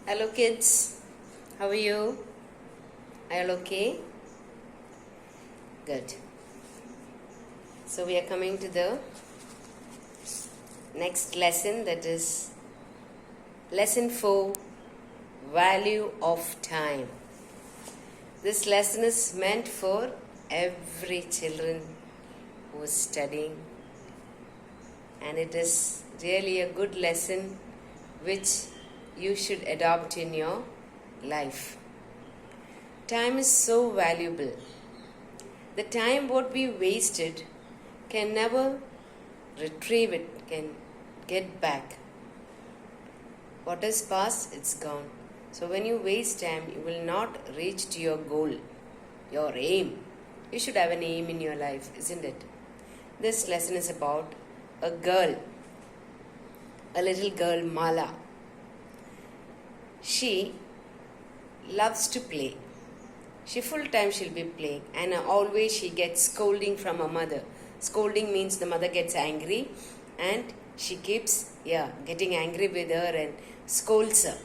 Hello kids, how are you? Are you all okay? Good. So we are coming to the next lesson, that is lesson 4, value of time. This lesson is meant for every children who is studying, and it is really a good lesson which you should adopt in your life. Time is so valuable. The time what we wasted can never retrieve it, can get back. What is past, it's gone. So when you waste time, you will not reach to your goal, your aim. You should have an aim in your life, isn't it? This lesson is about a girl, a little girl, Mala. She loves to play. She full time she'll be playing, and always she gets scolding from her mother. Scolding means the mother gets angry and she keeps getting angry with her and scolds her.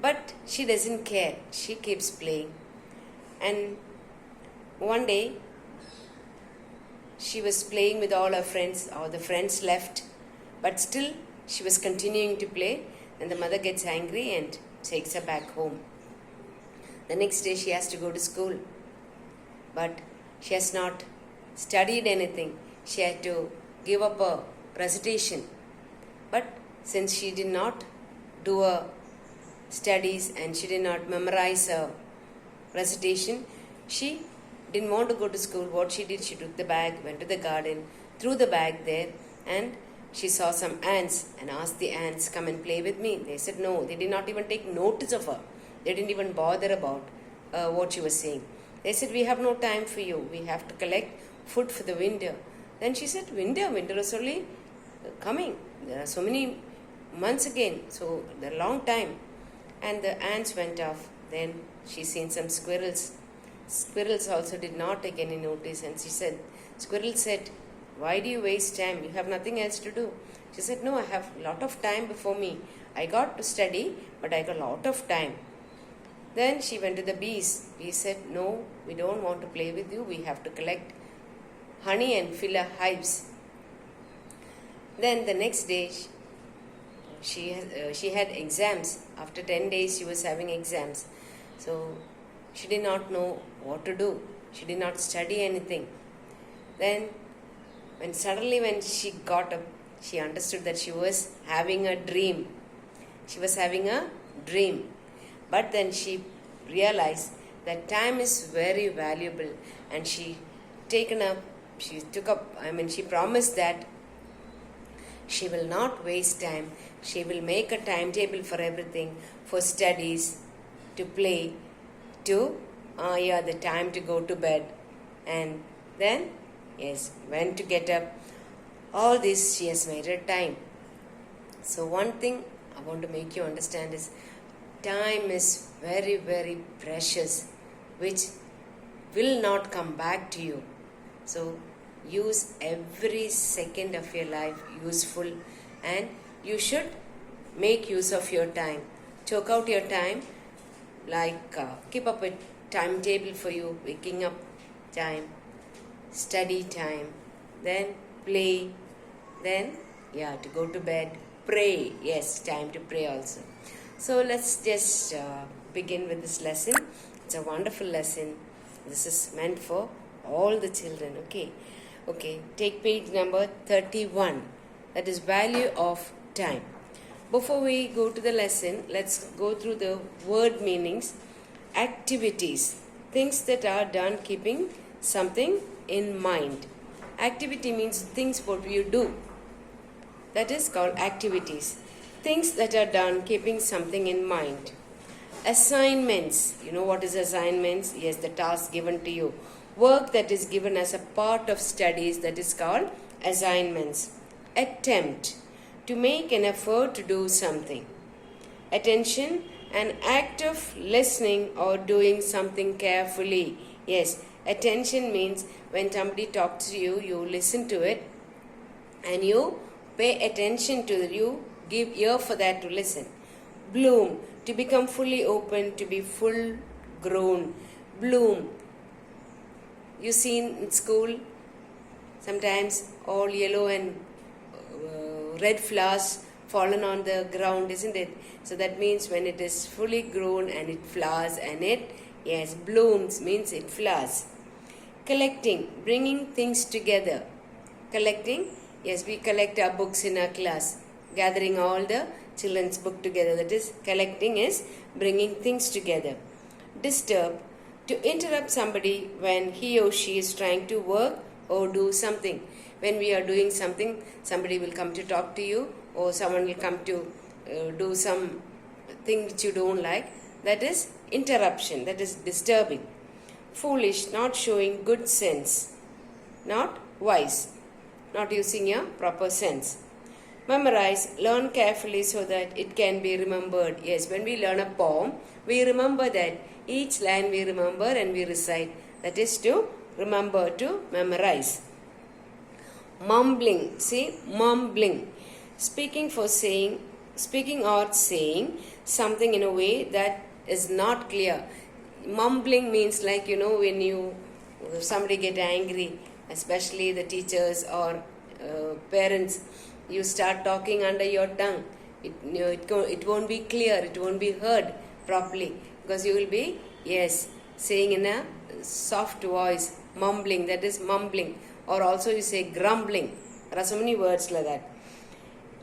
But she doesn't care. She keeps playing. And one day she was playing with all her friends, or the friends left, but still she was continuing to play, and the mother gets angry and takes her back home. The next day she has to go to school, but she has not studied anything. She had to give up a recitation. But since she did not do her studies and she did not memorize her recitation, she didn't want to go to school. What she did, she took the bag, went to the garden, threw the bag there, and she saw some ants and asked the ants, come and play with me. They said no. They did not even take notice of her. They didn't even bother about what she was saying. They said, we have no time for you. We have to collect food for the winter. Then she said, winter is only coming. There are so many months again. So, the long time. And the ants went off. Then she seen some squirrels. Squirrels also did not take any notice. And she said, squirrel said, why do you waste time? You have nothing else to do. She said, no, I have a lot of time before me. I got to study, but I got a lot of time. Then she went to the bees. Bees said, no, we don't want to play with you. We have to collect honey and fill our hives. Then the next day, she had exams. After 10 days, she was having exams. So she did not know what to do. She did not study anything. Then when she got up, she understood that she was having a dream. She was having a dream. But then she realized that time is very valuable, and she promised that she will not waste time. She will make a timetable for everything, for studies, to play, the time to go to bed, and then when to get up. All this she has made her time. So one thing I want to make you understand is time is very, very precious, which will not come back to you. So use every second of your life useful, and you should make use of your time. Choke out your time, keep up a timetable for you, waking up time, study time, then play, then to go to bed, pray. Yes, time to pray also. So let's just begin with this lesson. It's a wonderful lesson. This is meant for all the children. Okay, take page number 31. That is value of time. Before we go to the lesson, let's go through the word meanings. Activities, things that are done keeping something in mind. Activity means things what you do. That is called activities. Things that are done keeping something in mind. Assignments. You know what is assignments? Yes, the task given to you. Work that is given as a part of studies, that is called assignments. Attempt. To make an effort to do something. Attention. An act of listening or doing something carefully. Yes, attention means when somebody talks to you, you listen to it and you pay attention to you, give ear for that to listen. Bloom, to become fully open, to be full grown. Bloom. You see in school, sometimes all yellow and red flowers fallen on the ground, isn't it? So that means when it is fully grown and it flowers and it, yes, blooms means it flowers. Collecting, bringing things together. Collecting, yes, we collect our books in our class, gathering all the children's book together. That is, collecting is bringing things together. Disturb, to interrupt somebody when he or she is trying to work or do something. When we are doing something, somebody will come to talk to you, or someone will come to do some thing which you don't like. That is interruption, that is disturbing. Foolish, not showing good sense, not wise, not using your proper sense. Memorize, learn carefully so that it can be remembered. Yes, when we learn a poem, we remember that. Each line we remember and we recite. That is to remember, to memorize. Mumbling, see, mumbling. Speaking or saying something in a way that is not clear. Mumbling means like, when somebody get angry, especially the teachers or parents, you start talking under your tongue. It won't be clear, it won't be heard properly, because you will be, yes, saying in a soft voice, mumbling, that is mumbling. Or also you say grumbling. There are so many words like that.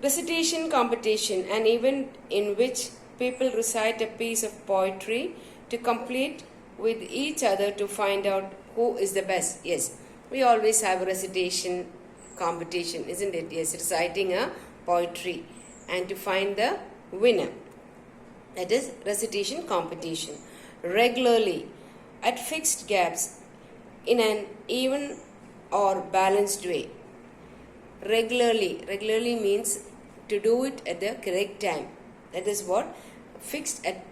Recitation competition, an event in which people recite a piece of poetry to complete with each other to find out who is the best. Yes, we always have a recitation competition, isn't it? Yes, reciting a poetry and to find the winner. That is recitation competition. Regularly, at fixed gaps, in an even or balanced way. Regularly means to do it at the correct time. That is what? Fixed at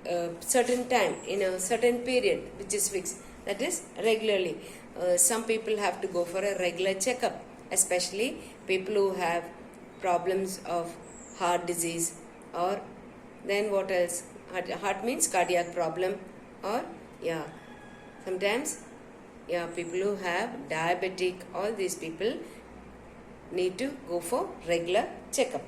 a certain time, in a certain period which is fixed. That is regularly. Some people have to go for a regular checkup, especially people who have problems of heart disease, or then what else? Heart means cardiac problem, or sometimes people who have diabetic, all these people need to go for regular checkup.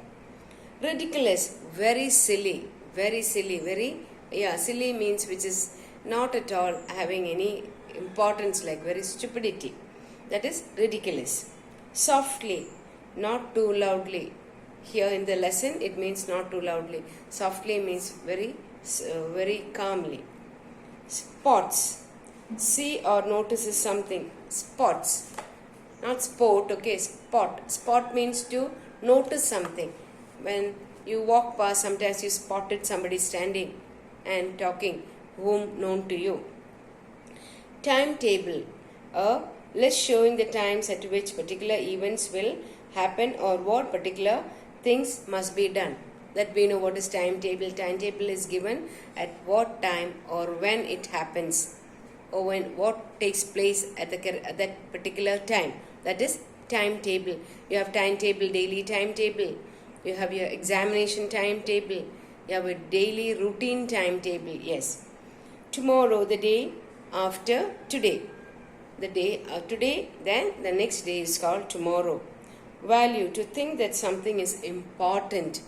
Ridiculous, very silly, silly means which is not at all having any importance, like very stupidity. That is ridiculous. Softly, not too loudly. Here in the lesson it means not too loudly. Softly means very calmly. Spots, see or notices something. Spots, not sport, okay, spot means to notice something. When you walk past, sometimes you spotted somebody standing and talking, whom known to you. Timetable, a list showing the times at which particular events will happen or what particular things must be done. That we know what is timetable. Timetable is given at what time or when it happens, or when what takes place at that particular time. That is timetable. You have timetable, daily timetable. You have your examination timetable. You have a daily routine timetable. Yes. Tomorrow, the day after today. The day of today, then the next day is called tomorrow. Value, to think that something is important.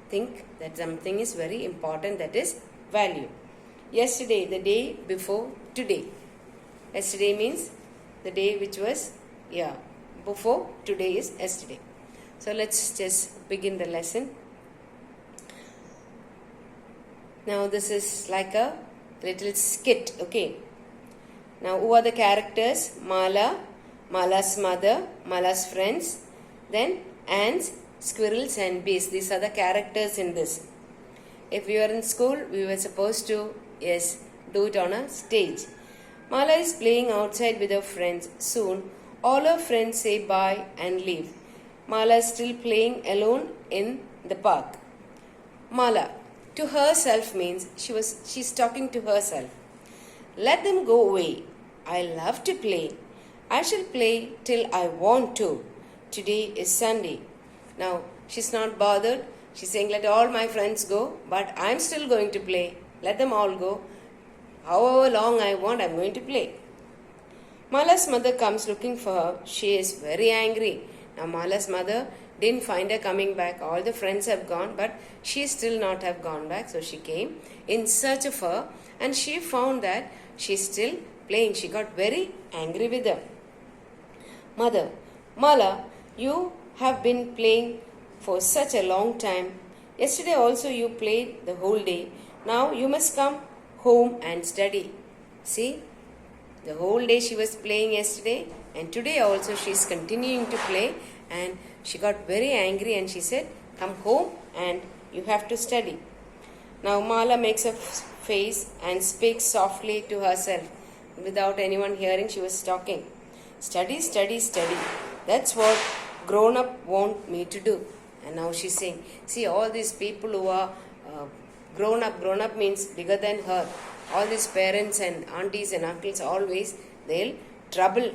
Think that something is very important, that is value. Yesterday, the day before today. Yesterday means the day which was, before today is yesterday. So let's just begin the lesson. Now this is like a little skit, okay. Now who are the characters? Mala, Mala's mother, Mala's friends, then ants, squirrels and bees. These are the characters in this. If we were in school, we were supposed to, do it on a stage. Mala is playing outside with her friends. Soon, all her friends say bye and leave. Mala is still playing alone in the park. Mala, to herself means she's talking to herself. Let them go away. I love to play. I shall play till I want to. Today is Sunday. Now, she's not bothered She's saying, let all my friends go, but I'm still going to play. Let them all go. However long I want, I'm going to play. Mala's mother comes looking for her. She is very angry. Now Mala's mother didn't find her coming back. All the friends have gone, but she still not have gone back. So she came in search of her, and she found that she's still playing. She got very angry with her. Mother, Mala, you have been playing for such a long time. Yesterday also you played the whole day. Now you must come home and study. See, the whole day she was playing yesterday, and today also she is continuing to play, and she got very angry and she said, come home and you have to study. Now Mala makes a face and speaks softly to herself. Without anyone hearing, she was talking. Study, study, study. That's what grown-up want me to do. And now she's saying, see, all these people who are grown up means bigger than her. All these parents and aunties and uncles, always they'll trouble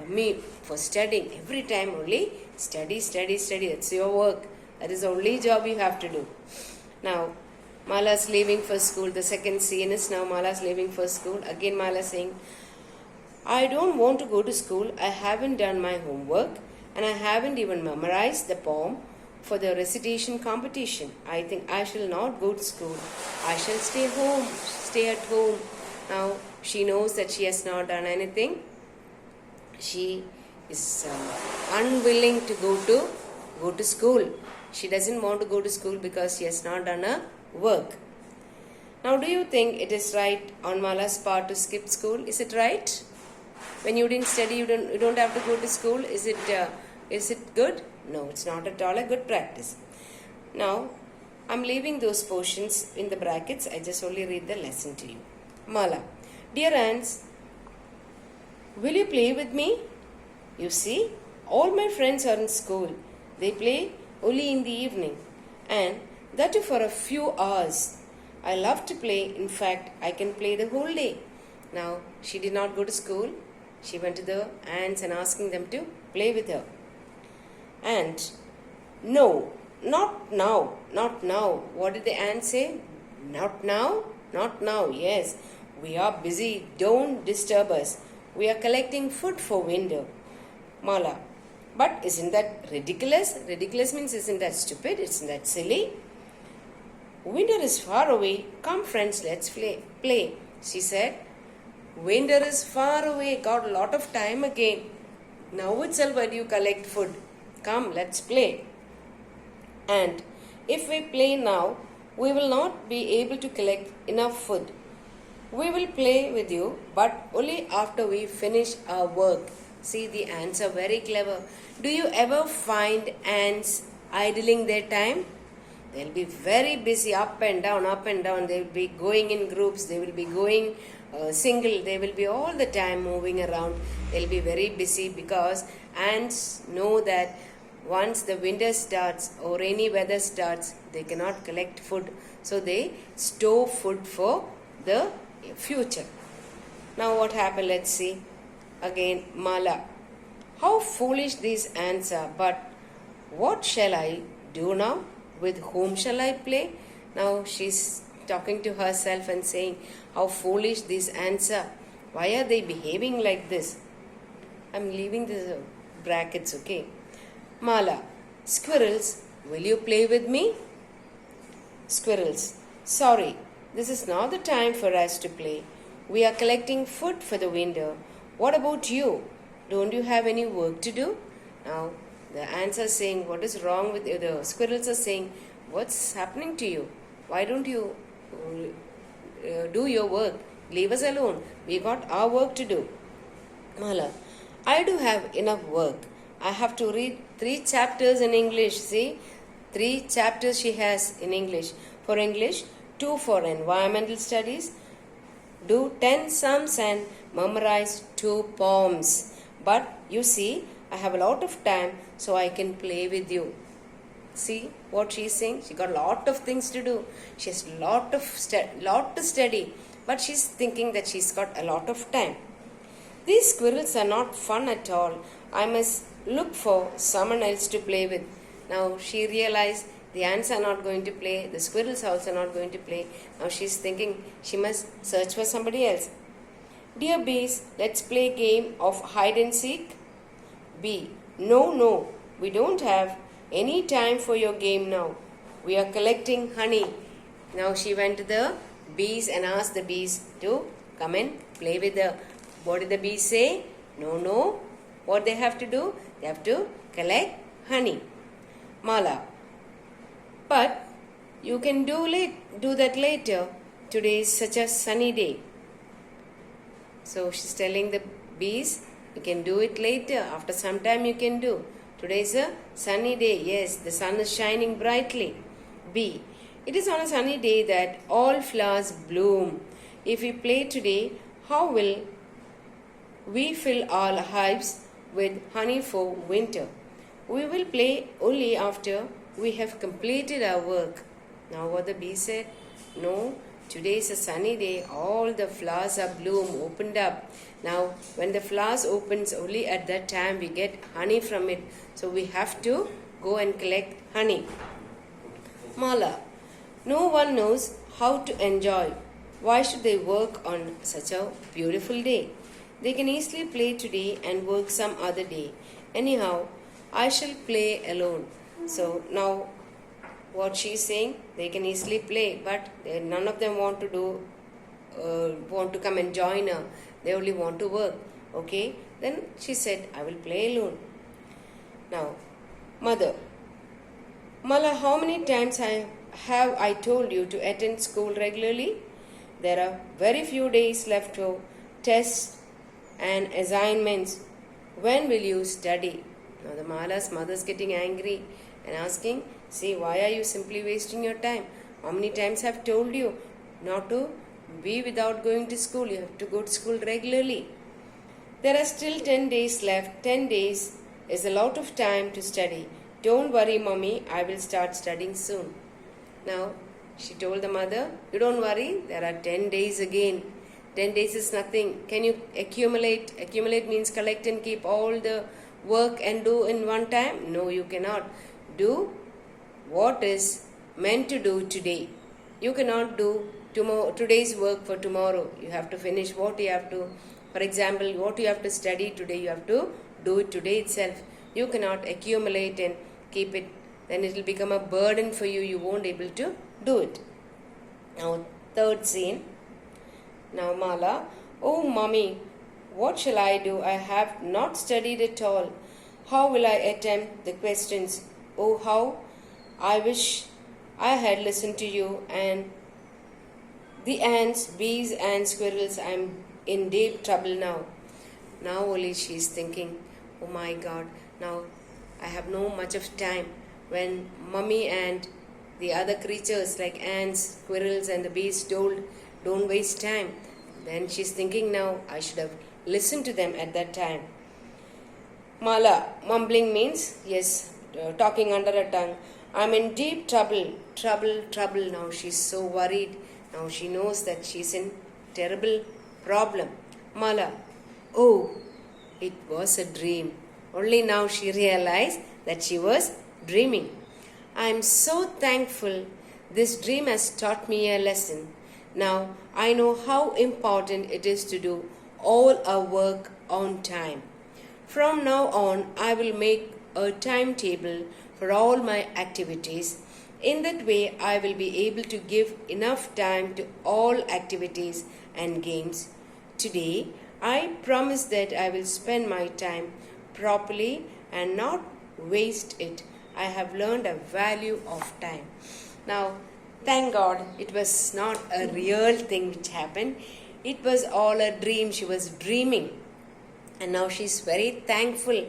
me for studying. Every time only study, study, study. That's your work. That is the only job you have to do. Now, Mala's leaving for school. The second scene is now Mala's leaving for school. Again Mala saying, I don't want to go to school. I haven't done my homework and I haven't even memorized the poem for the recitation competition. I think I shall not go to school. I shall stay at home. Now she knows that she has not done anything. She is unwilling to go to school. She doesn't want to go to school because she has not done her work. Now, do you think it is right on Mala's part to skip school? Is it right? When you didn't study, you don't have to go to school. Is it good? No, it's not at all a good practice. Now, I'm leaving those portions in the brackets. I just only read the lesson to you. Mala, dear aunts, will you play with me? You see, all my friends are in school. They play only in the evening, and that too for a few hours. I love to play. In fact, I can play the whole day. Now, she did not go to school. She went to the aunts and asking them to play with her. And no, not now, not now. What did the aunt say? Not now, not now. Yes, we are busy. Don't disturb us. We are collecting food for winter. Mala, but isn't that ridiculous? Ridiculous means isn't that stupid? Isn't that silly? Winter is far away. Come friends, let's play. She said, winter is far away. Got a lot of time again. Now itself why do you collect food? Come, let's play. And if we play now, we will not be able to collect enough food. We will play with you, but only after we finish our work. See, the ants are very clever. Do you ever find ants idling their time? They'll be very busy up and down, up and down. They will be going in groups. They will be going single. They will be all the time moving around. They'll be very busy because ants know that once the winter starts or rainy weather starts, they cannot collect food. So they store food for the future. Now what happened? Let's see. Again, Mala. How foolish these ants are. But what shall I do now? With whom shall I play? Now she's talking to herself and saying, how foolish these ants are. Why are they behaving like this? I'm leaving the brackets, okay? Mala, squirrels, will you play with me? Squirrels, sorry, this is not the time for us to play. We are collecting food for the winter. What about you? Don't you have any work to do? Now, the ants are saying, what is wrong with you? The squirrels are saying, what's happening to you? Why don't you do your work? Leave us alone. We got our work to do. Mala, I do have enough work. I have to read 3 chapters in English. See, 3 chapters she has in English. For English, 2 for environmental studies. Do 10 sums and memorize 2 poems. But you see, I have a lot of time, so I can play with you. See what she is saying? She got a lot of things to do. She has a lot to study. But she's thinking that she's got a lot of time. These squirrels are not fun at all. I must look for someone else to play with. Now she realized The ants are not going to play. The squirrels also not going to play. Now she's thinking she must search for somebody else. Dear bees, let's play a game of hide and seek. Bee, no, we don't have any time for your game now. We are collecting honey. Now she went to the bees and asked the bees to come and play with her. What did the bees say? No. What they have to do? They have to collect honey. Mala, but you can do that later. Today is such a sunny day. So she's telling the bees, you can do it later. After some time you can do. Today is a sunny day. Yes, the sun is shining brightly. B. It is on a sunny day that all flowers bloom. If we play today, how will we fill our hives with honey for winter? We will play only after we have completed our work. Now what the bee said? No, today is a sunny day. All the flowers are opened up. Now when the flowers opens, only at that time we get honey from it. So we have to go and collect honey. Mala, no one knows how to enjoy. Why should they work on such a beautiful day? They can easily play today and work some other day. Anyhow, I shall play alone. So now what she is saying, they can easily play, but none of them want to come and join her. They only want to work. Okay, then she said, I will play alone. Now, Mother, Mala, how many times have I told you to attend school regularly? There are very few days left for tests and assignments. When will you study? Now the Mala's mother is getting angry and asking, see, why are you simply wasting your time? How many times have told you not to be without going to school? You have to go to school regularly. There are still 10 days left. 10 days is a lot of time to study. Don't worry, mommy, I will start studying soon. Now, she told the mother, you don't worry, there are 10 days again. 10 days is nothing. Can you accumulate? Accumulate means collect and keep all the work and do in one time? No, you cannot. Do what is meant to do today. You cannot do today's work for tomorrow. You have to finish what you have to. For example, what you have to study today, you have to do it today itself. You cannot accumulate and keep it. Then it will become a burden for you. You won't be able to do it. Now, third scene. Now, Mala, oh, mommy, what shall I do? I have not studied at all. How will I attempt the questions? Oh, how I wish I had listened to you and the ants, bees and squirrels. I am in deep trouble now. Now only she is thinking, oh my God, now I have no much of time. When mummy and the other creatures like ants, squirrels and the bees told, don't waste time. Then she's thinking now, I should have listened to them at that time. Mala, mumbling means, yes, talking under her tongue. I'm in deep trouble. Trouble. Now she's so worried. Now she knows that she's in terrible problem. Mala, oh, it was a dream. Only now she realized that she was dreaming. I am so thankful. This dream has taught me a lesson. Now I know how important it is to do all our work on time. From now on, I will make a timetable for all my activities. In that way, I will be able to give enough time to all activities and games. Today, I promise that I will spend my time properly and not waste it. I have learned a value of time. Now, thank God it was not a real thing which happened. It was all a dream. She was dreaming. And now she's very thankful,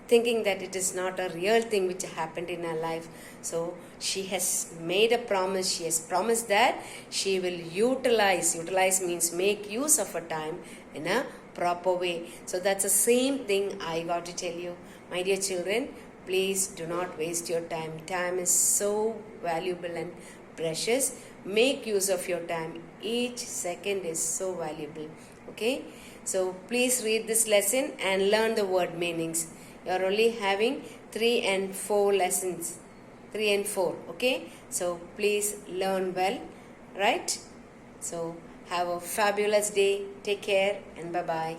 thinking that it is not a real thing which happened in her life. So she has made a promise. She has promised that she will utilize means make use of her time in a proper way. So that's the same thing I got to tell you. My dear children, please do not waste your time. Time is so valuable and precious. Make use of your time. Each second is so valuable. Okay? So please read this lesson and learn the word meanings. You are only having 3 and 4 lessons. 3 and 4. Okay, so please learn well, right? So have a fabulous day. Take care and bye bye.